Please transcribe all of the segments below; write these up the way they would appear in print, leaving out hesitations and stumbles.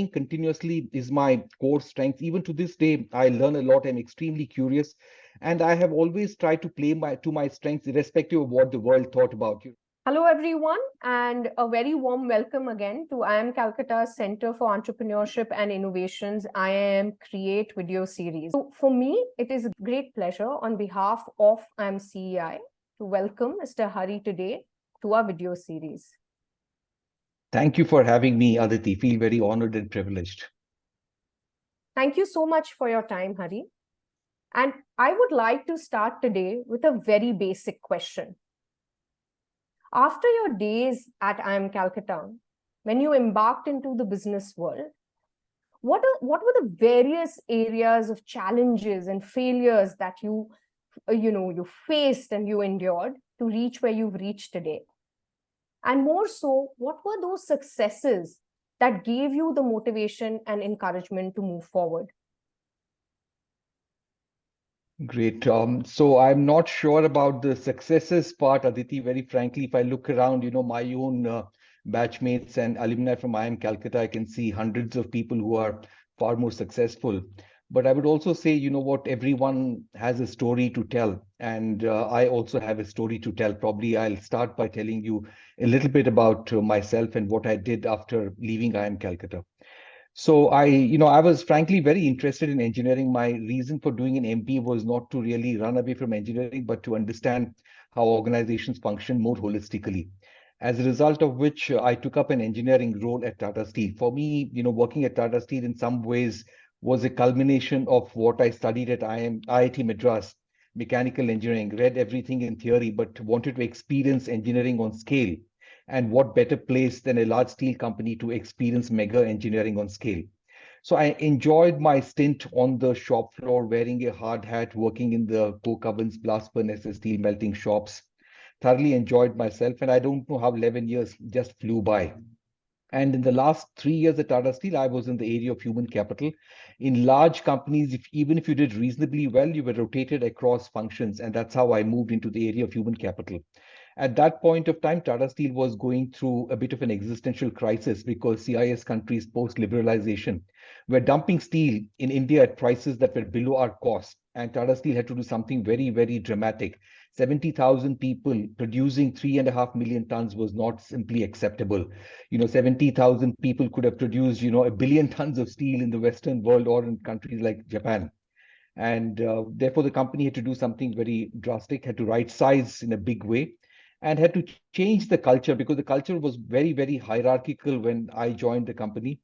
learning continuously is my core strength. Even to this day, I learn a lot. I'm extremely curious, and I have always tried to play to my strengths, irrespective of what the world thought about you. Hello, everyone, and a very warm welcome again to IIM Calcutta's Center for Entrepreneurship and Innovations IIMCreate video series. So for me, it is a great pleasure on behalf of IIMCEI to welcome Mr. Hari today to our video series. Thank you for having me, Aditi. Feel very honored and privileged. Thank you so much for your time, Hari. And I would like to start today with a very basic question. After your days at IIM Calcutta, when you embarked into the business world, what were the various areas of challenges and failures that you faced and you endured to reach where you've reached today? And more so, what were those successes that gave you the motivation and encouragement to move forward? Great. So I'm not sure about the successes part, Aditi. Very frankly, if I look around, my own batchmates and alumni from IIM Calcutta, I can see hundreds of people who are far more successful. But I would also say, what, everyone has a story to tell. And I also have a story to tell. Probably I'll start by telling you a little bit about myself and what I did after leaving IIM Calcutta. So I was frankly very interested in engineering. My reason for doing an MBA was not to really run away from engineering, but to understand how organizations function more holistically. As a result of which, I took up an engineering role at Tata Steel. For me, working at Tata Steel in some ways was a culmination of what I studied at IIT Madras, mechanical engineering, read everything in theory, but wanted to experience engineering on scale. And what better place than a large steel company to experience mega engineering on scale? So I enjoyed my stint on the shop floor, wearing a hard hat, working in the coke ovens, blast furnaces, steel melting shops. Thoroughly enjoyed myself, and I don't know how 11 years just flew by. And in the last 3 years at Tata Steel, I was in the area of human capital. In large companies, even if you did reasonably well, you were rotated across functions. And that's how I moved into the area of human capital. At that point of time, Tata Steel was going through a bit of an existential crisis because CIS countries post-liberalization were dumping steel in India at prices that were below our cost. And Tata Steel had to do something very, very dramatic. 70,000 people producing 3.5 million tons was not simply acceptable. 70,000 people could have produced, 1 billion tons of steel in the Western world or in countries like Japan. And therefore, the company had to do something very drastic, had to right size in a big way, and had to change the culture because the culture was very, very hierarchical when I joined the company,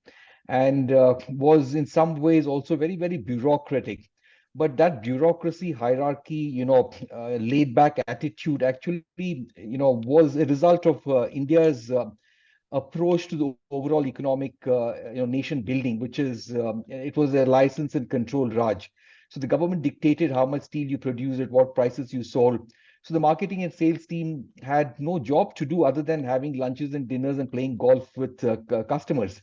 and was in some ways also very, very bureaucratic. But that bureaucracy, hierarchy, laid back attitude actually, was a result of India's approach to the overall economic, nation building, which is, it was a license and control Raj. So the government dictated how much steel you produced, at what prices you sold. So the marketing and sales team had no job to do other than having lunches and dinners and playing golf with customers.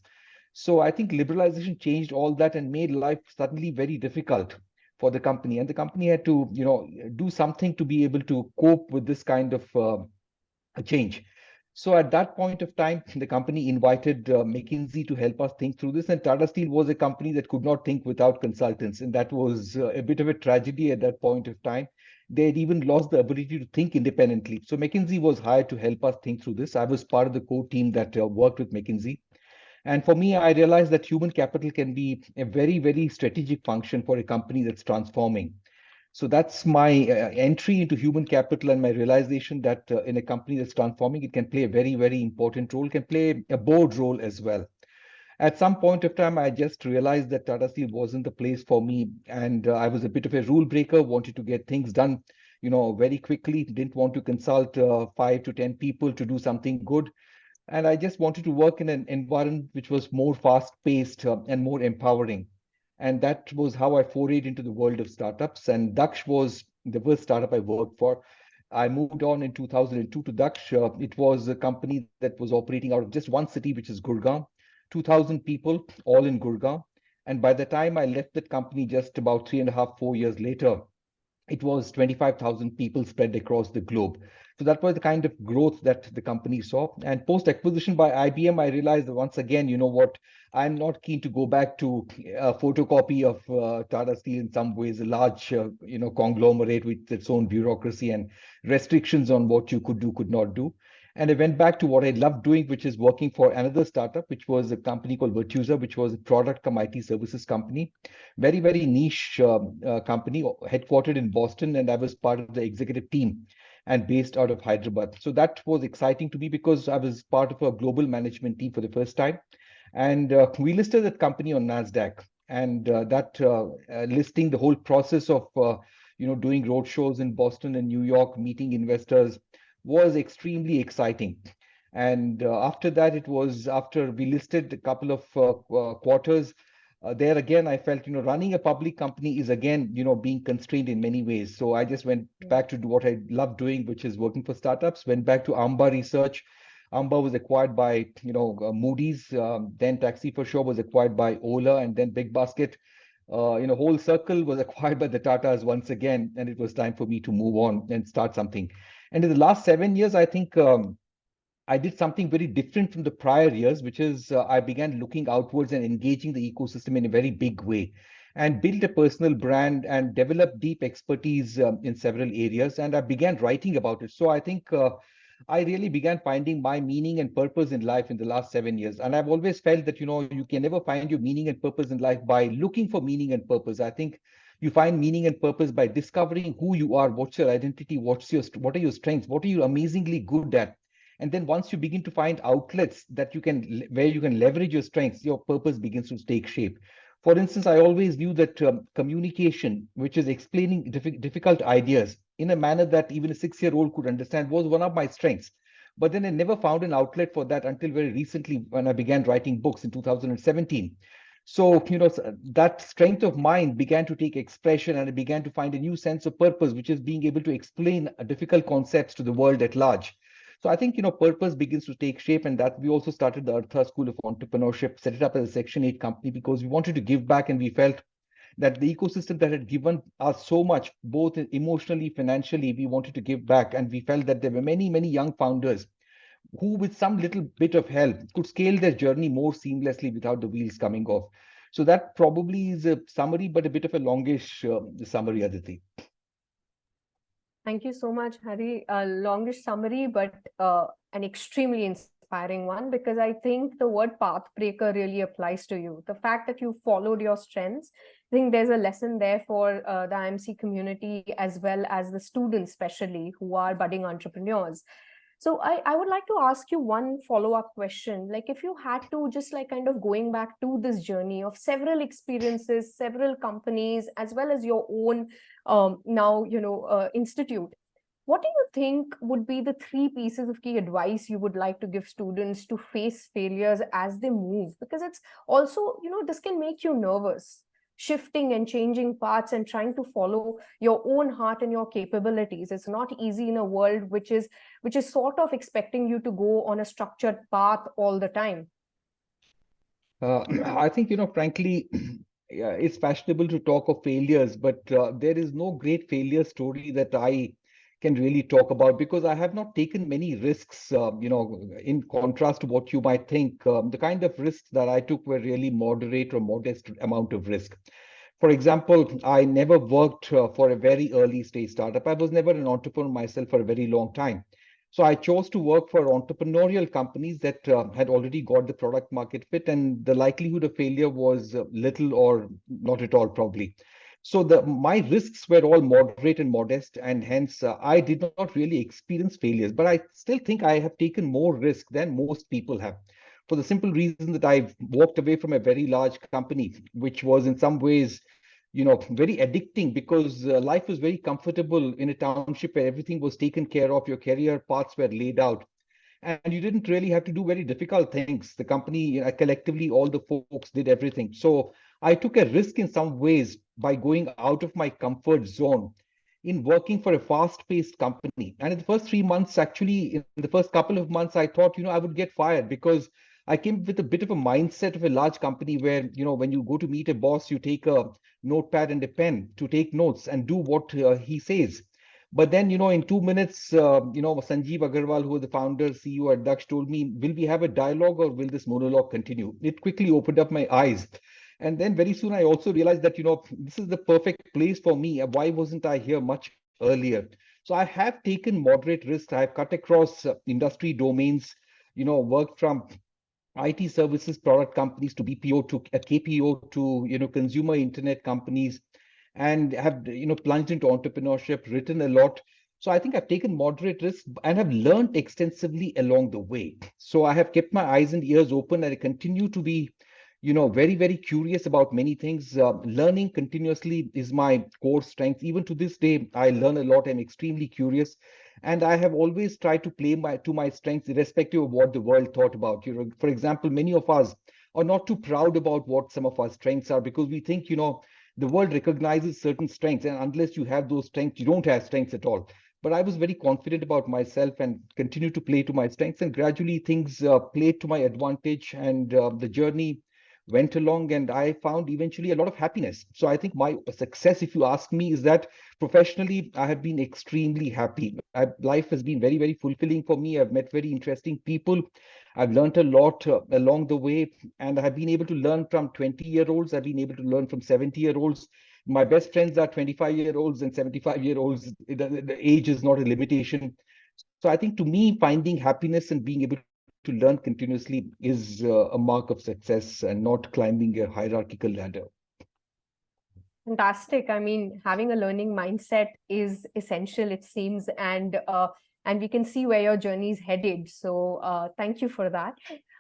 So I think liberalization changed all that and made life suddenly very difficult for the company. And the company had to, do something to be able to cope with this kind of a change. So at that point of time, the company invited McKinsey to help us think through this. And Tata Steel was a company that could not think without consultants. And that was a bit of a tragedy at that point of time. They had even lost the ability to think independently. So McKinsey was hired to help us think through this. I was part of the core team that worked with McKinsey. And for me, I realized that human capital can be a very, very strategic function for a company that's transforming. So that's my entry into human capital and my realization that in a company that's transforming, it can play a very, very important role, can play a board role as well. At some point of time, I just realized that Tata Steel wasn't the place for me. And I was a bit of a rule breaker, wanted to get things done, very quickly, didn't want to consult 5 to 10 people to do something good. And I just wanted to work in an environment which was more fast-paced and more empowering. And that was how I forayed into the world of startups. And Daksh was the first startup I worked for. I moved on in 2002 to Daksh. It was a company that was operating out of just one city, which is Gurgaon, 2,000 people, all in Gurgaon. And by the time I left that company, just about 3.5, 4 years later, it was 25,000 people spread across the globe. So that was the kind of growth that the company saw. And post acquisition by IBM, I realized that once again, you know what, I'm not keen to go back to a photocopy of Tata Steel in some ways, a large, conglomerate with its own bureaucracy and restrictions on what you could do, could not do. And I went back to what I loved doing, which is working for another startup, which was a company called Virtusa, which was a product cum IT services company, very, very niche company headquartered in Boston, and I was part of the executive team and based out of Hyderabad. So that was exciting to me because I was part of a global management team for the first time. And we listed that company on NASDAQ. And that listing, the whole process of doing roadshows in Boston and New York, meeting investors, was extremely exciting. And after that, it was after we listed a couple of quarters. There again, I felt, running a public company is again, being constrained in many ways. So I just went back to do what I love doing, which is working for startups. Went back to Amba Research. Amba was acquired by, Moody's. Then Taxi for Sure was acquired by Ola, and then Big Basket. Whole Circle was acquired by the Tatas once again, and it was time for me to move on and start something. And in the last 7 years, I think I did something very different from the prior years, which is I began looking outwards and engaging the ecosystem in a very big way and built a personal brand and developed deep expertise in several areas. And I began writing about it. So I think I really began finding my meaning and purpose in life in the last 7 years. And I've always felt that, you can never find your meaning and purpose in life by looking for meaning and purpose. I think you find meaning and purpose by discovering who you are, what's your identity, what are your strengths, what are you amazingly good at. And then once you begin to find outlets that where you can leverage your strengths, your purpose begins to take shape. For instance, I always knew that communication, which is explaining difficult ideas in a manner that even a 6-year-old could understand, was one of my strengths. But then I never found an outlet for that until very recently when I began writing books in 2017. So, that strength of mind began to take expression, and I began to find a new sense of purpose, which is being able to explain difficult concepts to the world at large. So I think, purpose begins to take shape, and that we also started the Artha School of Entrepreneurship, set it up as a Section 8 company because we wanted to give back, and we felt that the ecosystem that had given us so much, both emotionally, financially, we wanted to give back. And we felt that there were many, many young founders who, with some little bit of help, could scale their journey more seamlessly without the wheels coming off. So that probably is a summary, but a bit of a longish summary, Aditi. Thank you so much, Hari. A longish summary, but an extremely inspiring one, because I think the word pathbreaker really applies to you. The fact that you followed your strengths, I think there's a lesson there for the IIMC community as well as the students, especially who are budding entrepreneurs. So I would like to ask you one follow-up question. Like, if you had to just like kind of going back to this journey of several experiences, several companies, as well as your own institute, what do you think would be the 3 pieces of key advice you would like to give students to face failures as they move? Because it's also, this can make you nervous, shifting and changing paths and trying to follow your own heart and your capabilities. It's not easy in a world which is sort of expecting you to go on a structured path all the time. I think, frankly, it's fashionable to talk of failures, but there is no great failure story that I can really talk about because I have not taken many risks, in contrast to what you might think. The kind of risks that I took were really moderate or modest amount of risk. For example, I never worked for a very early stage startup. I was never an entrepreneur myself for a very long time. So I chose to work for entrepreneurial companies that had already got the product market fit, and the likelihood of failure was little or not at all, probably. So my risks were all moderate and modest, and hence I did not really experience failures. But I still think I have taken more risk than most people have, for the simple reason that I've walked away from a very large company, which was in some ways, very addicting because life was very comfortable in a township where everything was taken care of, your career paths were laid out, and you didn't really have to do very difficult things. The company, collectively, all the folks did everything. So I took a risk in some ways by going out of my comfort zone in working for a fast-paced company. And in the first 3 months, actually, in the first couple of months, I thought, I would get fired because I came with a bit of a mindset of a large company where, when you go to meet a boss, you take a notepad and a pen to take notes and do what he says. But then, in 2 minutes, Sanjeev Agarwal, who was the founder, CEO at Daksh, told me, will we have a dialogue or will this monologue continue? It quickly opened up my eyes. And then very soon I also realized that, this is the perfect place for me. Why wasn't I here much earlier? So I have taken moderate risks. I have cut across industry domains, worked from IT services product companies to BPO to KPO to consumer internet companies, and have plunged into entrepreneurship, written a lot. So I think I've taken moderate risks and have learned extensively along the way. So I have kept my eyes and ears open, and I continue to be very, very curious about many things. Learning continuously is my core strength. Even to this day, I learn a lot. I'm extremely curious. And I have always tried to play to my strengths, irrespective of what the world thought about. For example, many of us are not too proud about what some of our strengths are, because we think, the world recognizes certain strengths, and unless you have those strengths, you don't have strengths at all. But I was very confident about myself and continue to play to my strengths, and gradually things played to my advantage, and the journey went along, and I found eventually a lot of happiness. So I think my success, if you ask me, is that professionally I have been extremely happy. Life has been very, very fulfilling for me. I've met very interesting people. I've learned a lot along the way, and I've been able to learn from 20-year-olds. I've been able to learn from 70-year-olds. My best friends are 25-year-olds and 75-year-olds. The age is not a limitation. So I think, to me, finding happiness and being able to learn continuously is a mark of success, and not climbing a hierarchical ladder. Fantastic. I mean, having a learning mindset is essential, it seems, and we can see where your journey is headed. So thank you for that.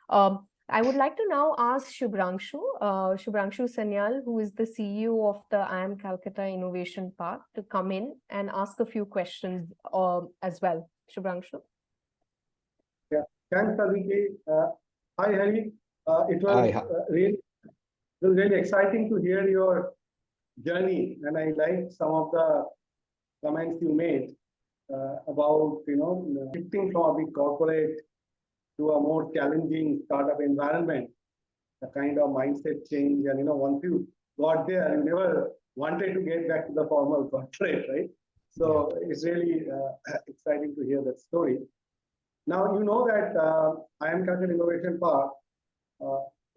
I would like to now ask Shubhranshu Sanyal, who is the CEO of the IIM Calcutta Innovation Park, to come in and ask a few questions as well. Shubhranshu. Yeah, thanks, Aditi. Hi, Hari. It was really exciting to hear your journey, and I liked some of the comments you made about shifting from a big corporate to a more challenging startup environment, a kind of mindset change, and once you got there, you never wanted to get back to the formal corporate, right? So it's really exciting to hear that story. Now, you know that IIM Calcutta Innovation Park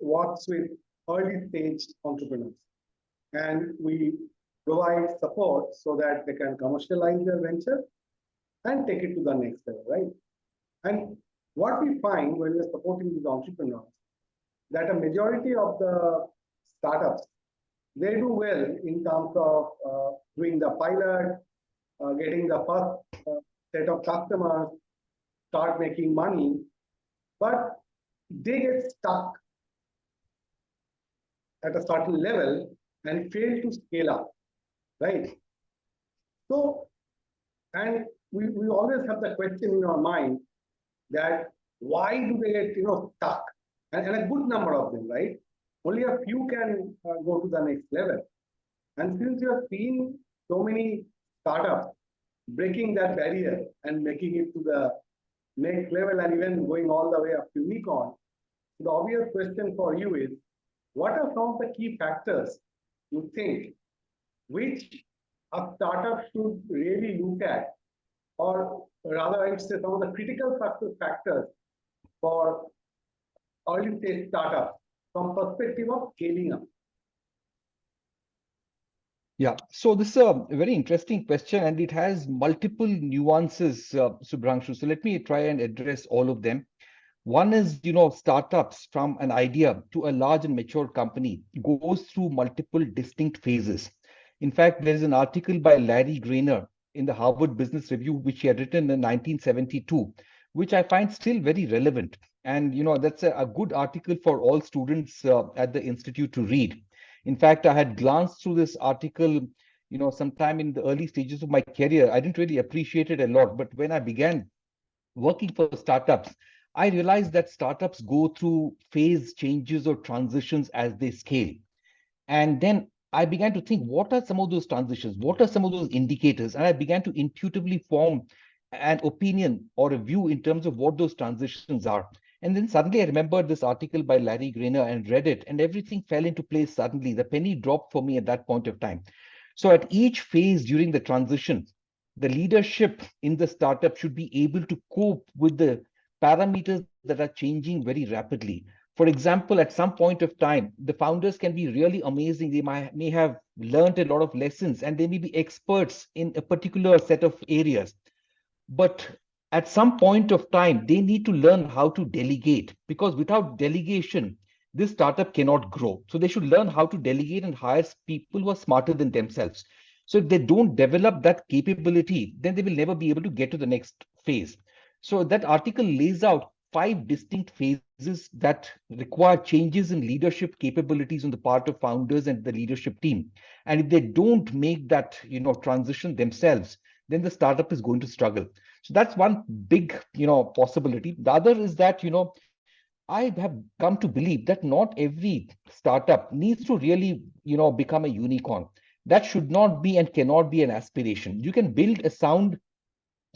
works with early stage entrepreneurs, and we provide support so that they can commercialize their venture and take it to the next level, right? And what we find when we're supporting these entrepreneurs, that a majority of the startups, they do well in terms of doing the pilot, getting the first set of customers, start making money, but they get stuck at a certain level and fail to scale up, right? So, and we always have the question in our mind that why do they get stuck? And a good number of them, right? Only a few can go to the next level. And since you have seen so many startups breaking that barrier and making it to the next level, and even going all the way up to unicorn, the obvious question for you is, what are some of the key factors you think which a startup should really look at, or rather I would say some of the critical factors for early stage startups from perspective of scaling up? Yeah, so this is a very interesting question, and it has multiple nuances, Subhranshu. So let me try and address all of them. One is, startups from an idea to a large and mature company goes through multiple distinct phases. In fact, there is an article by Larry Grainer in the Harvard Business Review, which he had written in 1972, which I find still very relevant. And, that's a good article for all students at the institute to read. In fact, I had glanced through this article, sometime in the early stages of my career. I didn't really appreciate it a lot, but when I began working for startups, I realized that startups go through phase changes or transitions as they scale. And then I began to think, what are some of those transitions? What are some of those indicators? And I began to intuitively form an opinion or a view in terms of what those transitions are. And then suddenly I remembered this article by Larry Grainer and read it, and everything fell into place suddenly. The penny dropped for me at that point of time. So at each phase during the transition, the leadership in the startup should be able to cope with the parameters that are changing very rapidly. For example, at some point of time, the founders can be really amazing. They may have learned a lot of lessons and they may be experts in a particular set of areas. But at some point of time, they need to learn how to delegate, because without delegation, this startup cannot grow. So they should learn how to delegate and hire people who are smarter than themselves. So if they don't develop that capability, then they will never be able to get to the next phase. So that article lays out 5 distinct phases that require changes in leadership capabilities on the part of founders and the leadership team. And if they don't make that, transition themselves, then the startup is going to struggle. So that's one big, possibility. The other is that, I have come to believe that not every startup needs to really, become a unicorn. That should not be and cannot be an aspiration. You can build a sound,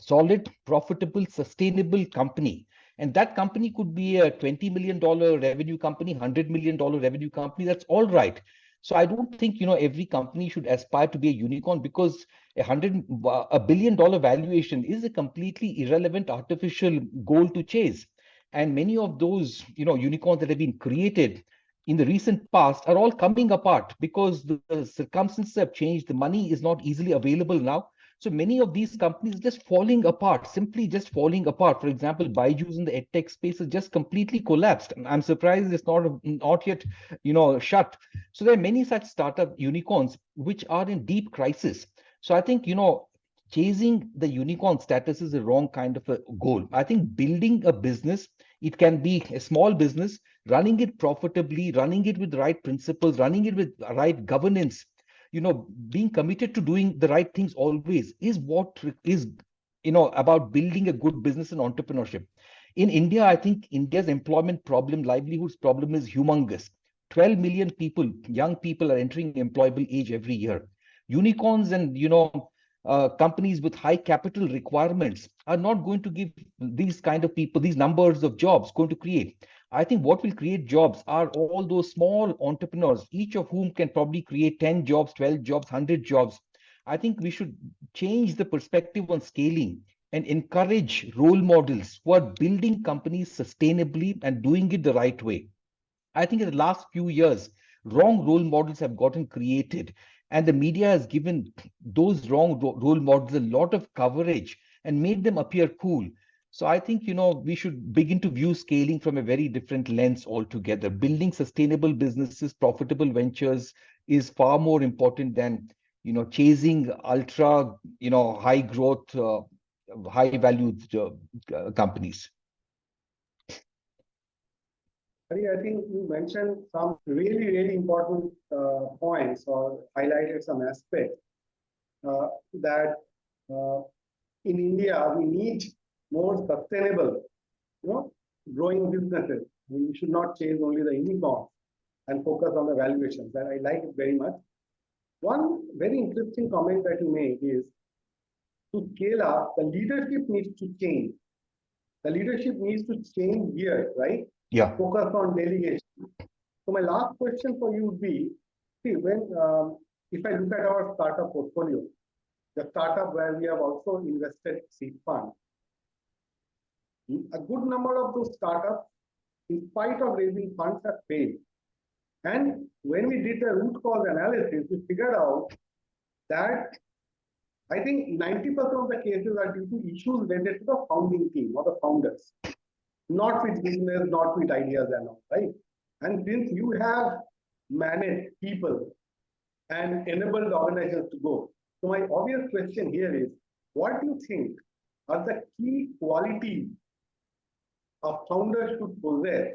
solid, profitable, sustainable company. And that company could be a $20 million revenue company, $100 million revenue company. That's all right. So I don't think, every company should aspire to be a unicorn, because $1 billion valuation is a completely irrelevant artificial goal to chase. And many of those, unicorns that have been created in the recent past are all coming apart because the circumstances have changed. The money is not easily available now. So many of these companies are just falling apart, simply just falling apart. For example, Byju's in the edtech space has just completely collapsed. I'm surprised it's not yet, shut. So there are many such startup unicorns which are in deep crisis. So I think, chasing the unicorn status is the wrong kind of a goal. I think building a business, it can be a small business, running it profitably, running it with the right principles, running it with the right governance, being committed to doing the right things always is what is, about building a good business and entrepreneurship. In India, I think India's employment problem, livelihoods problem is humongous. 12 million people, young people, are entering employable age every year. Unicorns and, companies with high capital requirements are not going to give these kind of people, these numbers of jobs going to create. I think what will create jobs are all those small entrepreneurs, each of whom can probably create 10 jobs, 12 jobs, 100 jobs. I think we should change the perspective on scaling and encourage role models who are building companies sustainably and doing it the right way. I think in the last few years, wrong role models have gotten created, and the media has given those wrong role models a lot of coverage and made them appear cool. So I think, we should begin to view scaling from a very different lens altogether. Building sustainable businesses, profitable ventures is far more important than, chasing ultra, high growth, high valued companies. I think you mentioned some really, really important points, or highlighted some aspects that in India we need more sustainable, growing businesses. We should not chase only the unicorn and focus on the valuations. That I like it very much. One very interesting comment that you made is, to scale up, the leadership needs to change. The leadership needs to change here, right? Yeah. Focus on delegation. So my last question for you would be, see, when if I look at our startup portfolio, the startup where we have also invested seed fund, a good number of those startups, in spite of raising funds, have failed. And when we did the root cause analysis, we figured out that I think 90% of the cases are due to issues related to the founding team or the founders, not with business, not with ideas and all, right? And since you have managed people and enabled organizations to go, so my obvious question here is, what do you think are the key qualities a founder should possess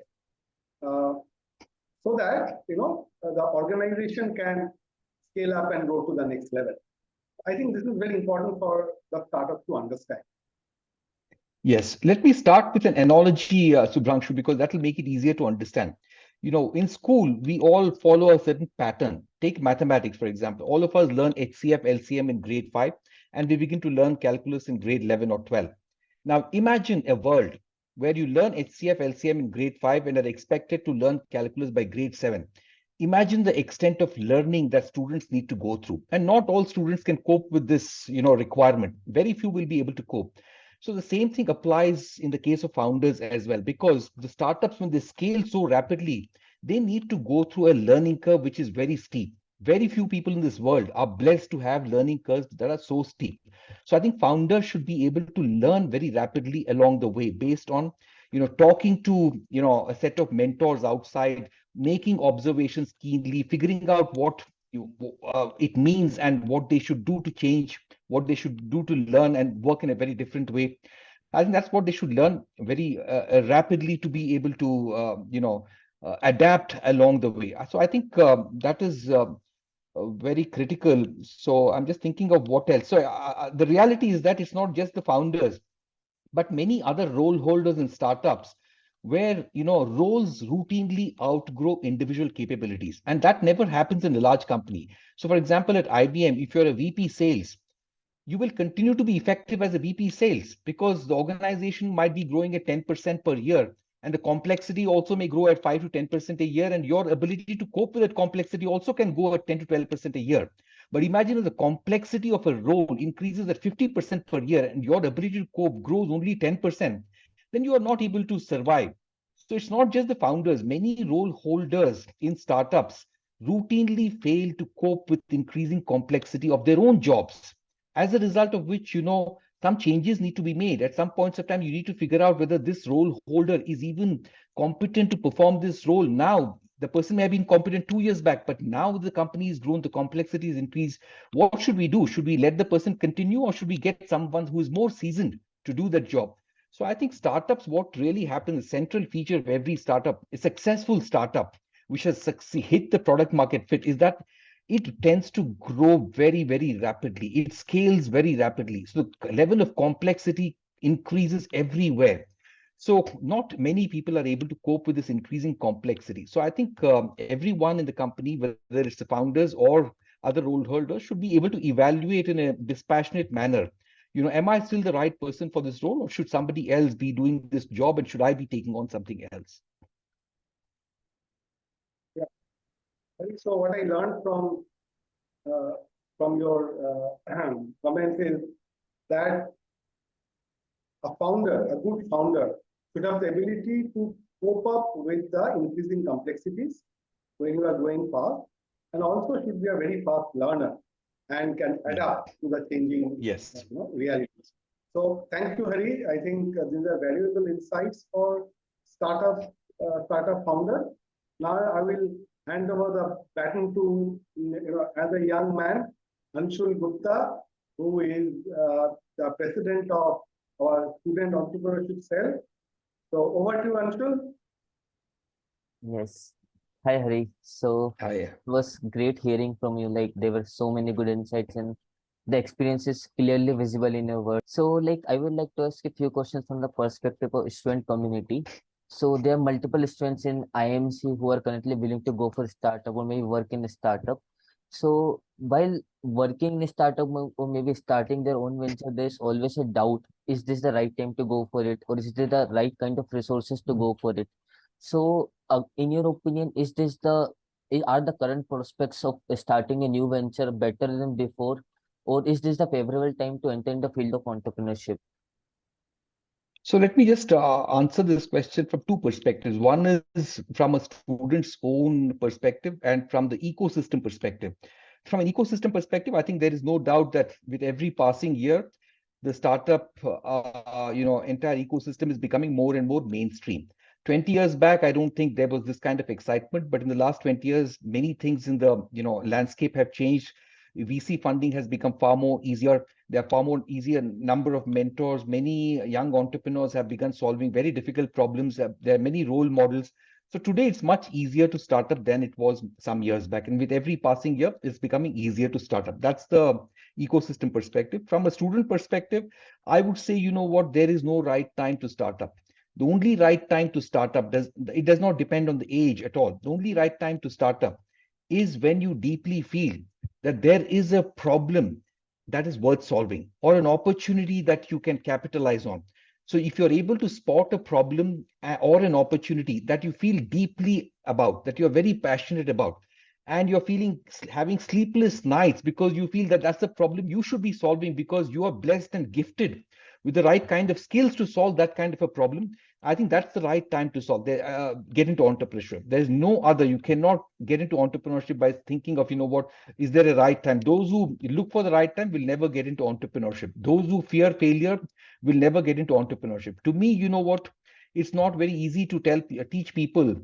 so that, the organization can scale up and go to the next level? I think this is very important for the startup to understand. Yes, let me start with an analogy, Subhranshu, because that will make it easier to understand. In school, we all follow a certain pattern. Take mathematics, for example. All of us learn HCF, LCM in grade 5, and we begin to learn calculus in grade 11 or 12. Now, imagine a world where you learn HCF, LCM in grade 5 and are expected to learn calculus by grade 7. Imagine the extent of learning that students need to go through. And not all students can cope with this, requirement. Very few will be able to cope. So the same thing applies in the case of founders as well, because the startups, when they scale so rapidly, they need to go through a learning curve which is very steep. Very few people in this world are blessed to have learning curves that are so steep. So I think founders should be able to learn very rapidly along the way based on, talking to, a set of mentors outside, making observations keenly, figuring out what it means and what they should do to change, what they should do to learn and work in a very different way. I think that's what they should learn very rapidly to be able to, adapt along the way. So I think that is very critical. So I'm just thinking of what else. So the reality is that it's not just the founders, but many other role holders in startups where roles routinely outgrow individual capabilities, and that never happens in a large company. So for example, at IBM, if you're a VP sales, you will continue to be effective as a VP sales because the organization might be growing at 10% per year, and the complexity also may grow at 5 to 10% a year, and your ability to cope with that complexity also can go at 10 to 12% a year. But imagine if the complexity of a role increases at 50% per year and your ability to cope grows only 10%, then you are not able to survive. So it's not just the founders. Many role holders in startups routinely fail to cope with increasing complexity of their own jobs. As a result of which, some changes need to be made. At some points of time, you need to figure out whether this role holder is even competent to perform this role now. The person may have been competent 2 years back, but now the company has grown, the complexity is increased. What should we do? Should we let the person continue, or should we get someone who is more seasoned to do that job? So I think startups, what really happens, central feature of every startup, a successful startup, which has hit the product market fit, is that it tends to grow very, very rapidly. It scales very rapidly. So the level of complexity increases everywhere. So not many people are able to cope with this increasing complexity. So I think everyone in the company, whether it's the founders or other role holders, should be able to evaluate in a dispassionate manner. Am I still the right person for this role, or should somebody else be doing this job, and should I be taking on something else? Yeah. So what I learned from your comments is that a good founder, should have the ability to cope up with the increasing complexities when you are going fast, and also should be a very fast learner and can adapt to the changing realities. So thank you, Hari. I think these are valuable insights for startup founder. Now I will hand over the baton to, as a young man, Anshul Gupta, who is the president of our student entrepreneurship cell. So over to you, Anshul. Yes. Hi, Hari. So Hi. it was great hearing from you. Like, there were so many good insights and the experience is clearly visible in your words. So, like, I would like to ask a few questions from the perspective of student community. So there are multiple students in IIMC who are currently willing to go for startup or maybe work in a startup. So while working in a startup or maybe starting their own venture, there's always a doubt: is this the right time to go for it, or is this the right kind of resources to go for it? So, in your opinion, are the current prospects of starting a new venture better than before, or is this the favorable time to enter in the field of entrepreneurship? So let me just answer this question from two perspectives. One is from a student's own perspective and from the ecosystem perspective. From an ecosystem perspective, I think there is no doubt that with every passing year, the startup, entire ecosystem is becoming more and more mainstream. 20 years back, I don't think there was this kind of excitement, but in the last 20 years, many things in the landscape have changed. VC funding has become far more easier. There are far more easier number of mentors. Many young entrepreneurs have begun solving very difficult problems. There are many role models. So today it's much easier to start up than it was some years back. And with every passing year, it's becoming easier to start up. That's the ecosystem perspective. From a student perspective, I would say, there is no right time to start up. The only right time to start up does not depend on the age at all. The only right time to start up is when you deeply feel that there is a problem that is worth solving or an opportunity that you can capitalize on. So if you're able to spot a problem or an opportunity that you feel deeply about, that you're very passionate about, and you're having sleepless nights because you feel that that's the problem you should be solving because you are blessed and gifted with the right kind of skills to solve that kind of a problem, I think that's the right time to get into entrepreneurship. There's no other. You cannot get into entrepreneurship by thinking of, is there a right time? Those who look for the right time will never get into entrepreneurship. Those who fear failure will never get into entrepreneurship. To me, it's not very easy to teach people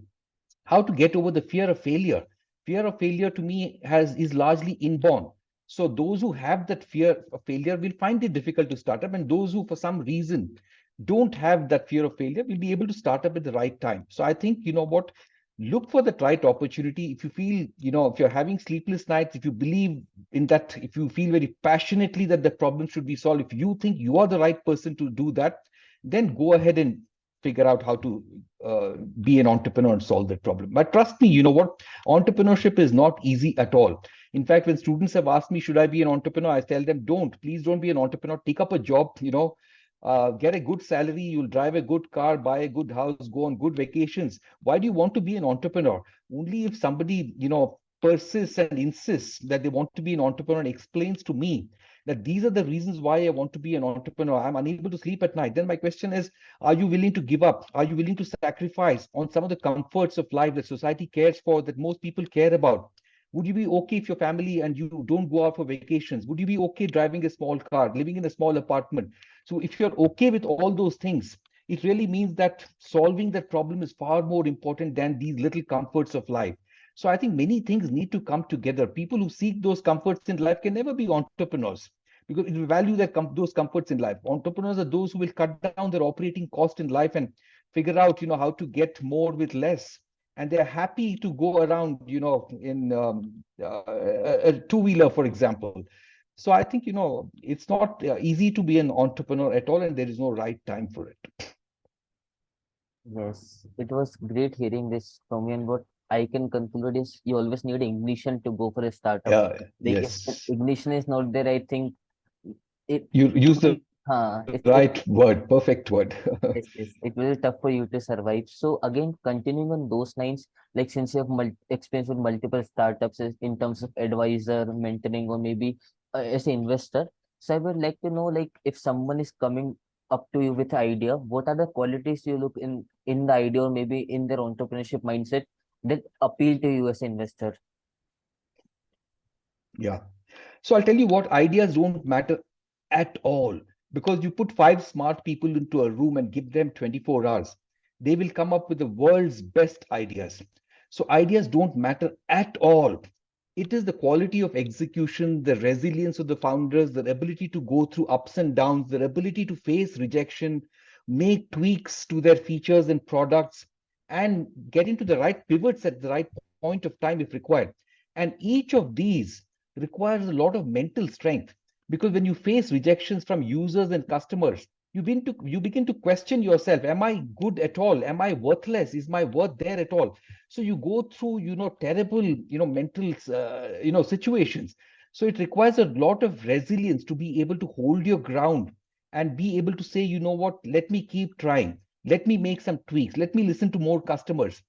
how to get over the fear of failure. Fear of failure to me is largely inborn. So those who have that fear of failure will find it difficult to start up, and those who for some reason don't have that fear of failure will be able to start up at the right time. So I think, look for the right opportunity. If you feel, if you're having sleepless nights, if you believe in that, if you feel very passionately that the problem should be solved, if you think you are the right person to do that, then go ahead and figure out how to be an entrepreneur and solve that problem. But trust me, entrepreneurship is not easy at all. In fact, when students have asked me, should I be an entrepreneur? I tell them, please don't be an entrepreneur. Take up a job, get a good salary, you'll drive a good car, buy a good house, go on good vacations. Why do you want to be an entrepreneur? Only if somebody, persists and insists that they want to be an entrepreneur and explains to me that these are the reasons why I want to be an entrepreneur, I'm unable to sleep at night, then my question is, are you willing to give up? Are you willing to sacrifice on some of the comforts of life that society cares for, that most people care about? Would you be okay if your family and you don't go out for vacations? Would you be okay driving a small car, living in a small apartment? So if you're okay with all those things, it really means that solving that problem is far more important than these little comforts of life. So I think many things need to come together. People who seek those comforts in life can never be entrepreneurs because it will value those comforts in life. Entrepreneurs are those who will cut down their operating cost in life and figure out, how to get more with less. And they're happy to go around, in a two-wheeler, for example. So I think, it's not easy to be an entrepreneur at all, and there is no right time for it. Yes, it was great hearing this from you. And what I can conclude is you always need ignition to go for a startup. Yeah, Like yes. if ignition is not there, I think you use the right word, perfect word. Yes, it will be tough for you to survive. So again, continuing on those lines, like since you have experience with multiple startups in terms of advisor, mentoring, or maybe as an investor, so I would like to know, like, if someone is coming up to you with an idea, what are the qualities you look in the idea, or maybe in their entrepreneurship mindset that appeal to you as an investor? Yeah. So I'll tell you what, ideas don't matter at all, because you put 5 smart people into a room and give them 24 hours. They will come up with the world's best ideas. So ideas don't matter at all. It is the quality of execution, the resilience of the founders, their ability to go through ups and downs, their ability to face rejection, make tweaks to their features and products, and get into the right pivots at the right point of time if required. And each of these requires a lot of mental strength, because when you face rejections from users and customers, you begin to question yourself. Am I good at all? Am I worthless? Is my worth there at all? So you go through, terrible, mental, situations. So it requires a lot of resilience to be able to hold your ground and be able to say, what, let me keep trying. Let me make some tweaks. Let me listen to more customers.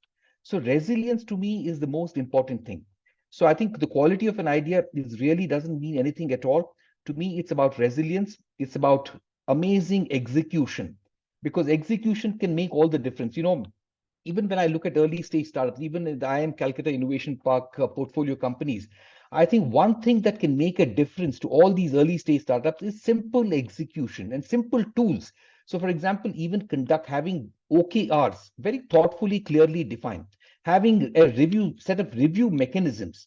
So resilience to me is the most important thing. So I think the quality of an idea really doesn't mean anything at all. To me, it's about resilience. It's about amazing execution, because execution can make all the difference. Even when I look at early stage startups, even in the IIM Calcutta Innovation Park portfolio companies, I think one thing that can make a difference to all these early stage startups is simple execution and simple tools. So for example, even having OKRs very thoughtfully, clearly defined, having a set of review mechanisms,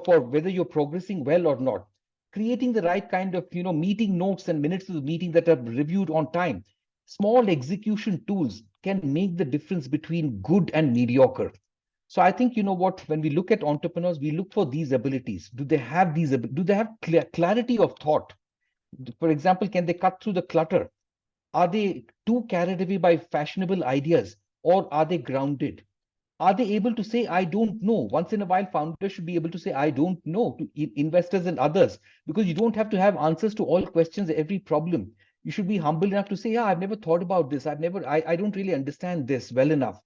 for whether you're progressing well or not, creating the right kind of, meeting notes and minutes of the meeting that are reviewed on time. Small execution tools can make the difference between good and mediocre. So I think, when we look at entrepreneurs, we look for these abilities. Do they have clarity of thought? For example, can they cut through the clutter? Are they too carried away by fashionable ideas, or are they grounded? Are they able to say, I don't know? Once in a while, founders should be able to say, I don't know, to investors and others, because you don't have to have answers to all questions, every problem. You should be humble enough to say, yeah, I've never thought about this. I don't really understand this well enough.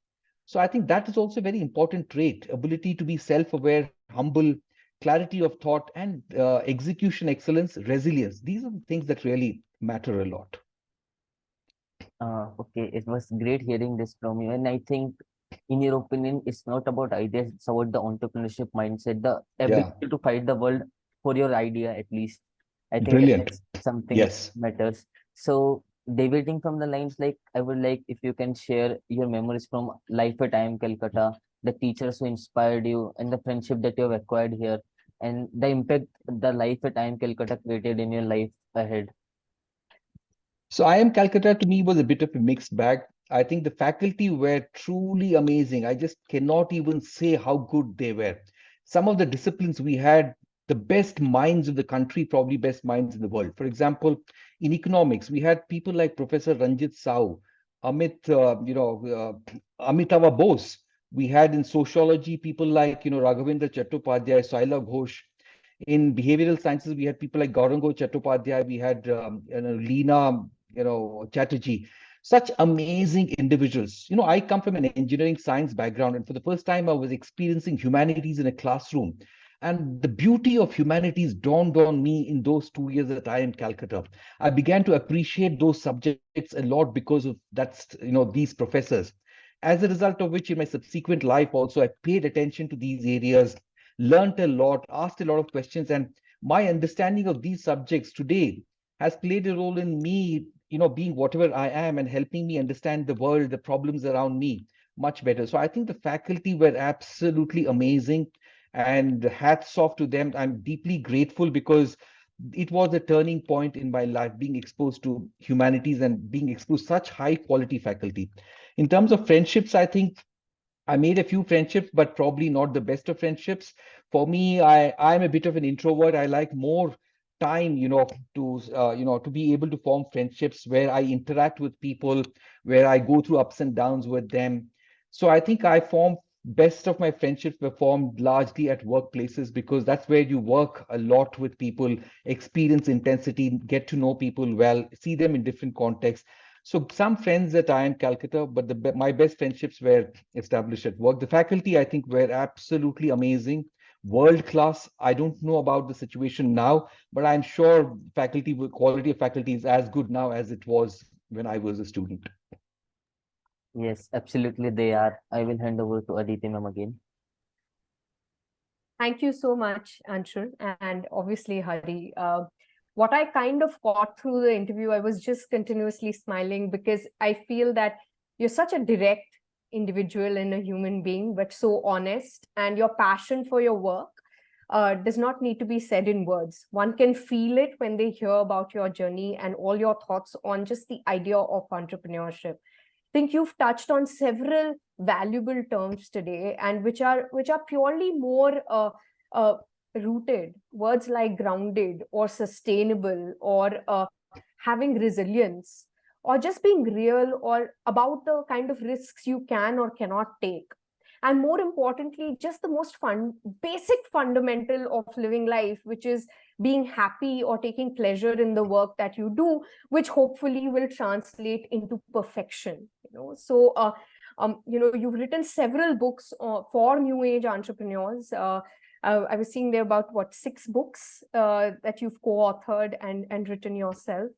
So I think that is also a very important trait, ability to be self-aware, humble, clarity of thought, and execution excellence, resilience. These are the things that really matter a lot. Okay, it was great hearing this from you. And I think, in your opinion, it's not about ideas, it's about the entrepreneurship mindset, the Yeah, ability to fight the world for your idea, at least. I think brilliant. that's something Yes. matters. So, deviating from the lines, like, I would like if you can share your memories from life at IIM Calcutta, the teachers who inspired you, and the friendship that you have acquired here, and the impact the life at IIM Calcutta created in your life ahead. So IIM Calcutta to me was a bit of a mixed bag. I think the faculty were truly amazing. I just cannot even say how good they were. Some of the disciplines we had, the best minds of the country, probably best minds in the world. For example, in economics, we had people like Professor Ranjit Sau, Amitava Bose. We had in sociology people like, Raghavendra Chattopadhyay, Saila Ghosh. In behavioral sciences, we had people like Gaurango Chattopadhyay, we had Leena, Chatterjee, such amazing individuals. I come from an engineering science background, and for the first time, I was experiencing humanities in a classroom. And the beauty of humanities dawned on me in those 2 years at IIM Calcutta. I began to appreciate those subjects a lot because of these professors. As a result of which, in my subsequent life, also, I paid attention to these areas, learned a lot, asked a lot of questions, and my understanding of these subjects today has played a role in me, being whatever I am and helping me understand the world, the problems around me much better. So I think the faculty were absolutely amazing, and hats off to them. I'm deeply grateful because it was a turning point in my life, being exposed to humanities and being exposed to such high quality faculty. In terms of friendships, I think I made a few friendships, but probably not the best of friendships. For me, I'm a bit of an introvert. I like more time, to be able to form friendships where I interact with people, where I go through ups and downs with them. So I think I form best of my friendships were formed largely at workplaces because that's where you work a lot with people, experience intensity, get to know people well, see them in different contexts. So some friends at IIM Calcutta, but my best friendships were established at work. The faculty, I think, were absolutely amazing, world class. I don't know about the situation now, but I'm sure quality of faculty is as good now as it was when I was a student. Yes, absolutely they are. I will hand over to Aditi ma'am again. Thank you so much, Anshul, and obviously Hari. What I kind of got through the interview, I was just continuously smiling because I feel that you're such a direct individual and a human being, but so honest, and your passion for your work does not need to be said in words. One can feel it when they hear about your journey and all your thoughts on just the idea of entrepreneurship. I think you've touched on several valuable terms today, and which are purely more rooted. Words like grounded or sustainable or having resilience or just being real or about the kind of risks you can or cannot take. And more importantly, just the most basic fundamental of living life, which is being happy or taking pleasure in the work that you do, which hopefully will translate into perfection. So you've written several books for new age entrepreneurs. I was seeing there about 6 books that you've co-authored and written yourself.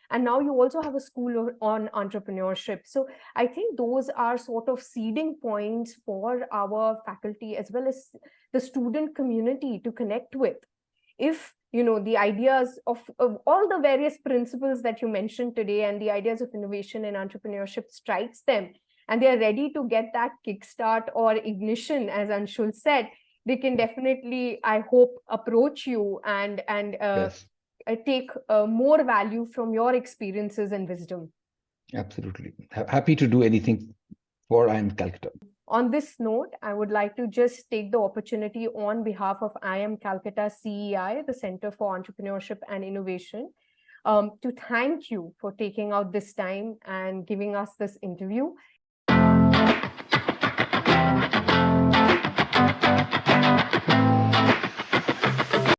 And now you also have a school on entrepreneurship. So I think those are sort of seeding points for our faculty as well as the student community to connect with. If the ideas of all the various principles that you mentioned today and the ideas of innovation and entrepreneurship strikes them, and they are ready to get that kickstart or ignition, as Anshul said, they can definitely, I hope, approach you and Yes. Take more value from your experiences and wisdom. Absolutely. Happy to do anything for IIM Calcutta. On this note, I would like to just take the opportunity on behalf of IIM Calcutta CEI, the Center for Entrepreneurship and Innovation, to thank you for taking out this time and giving us this interview.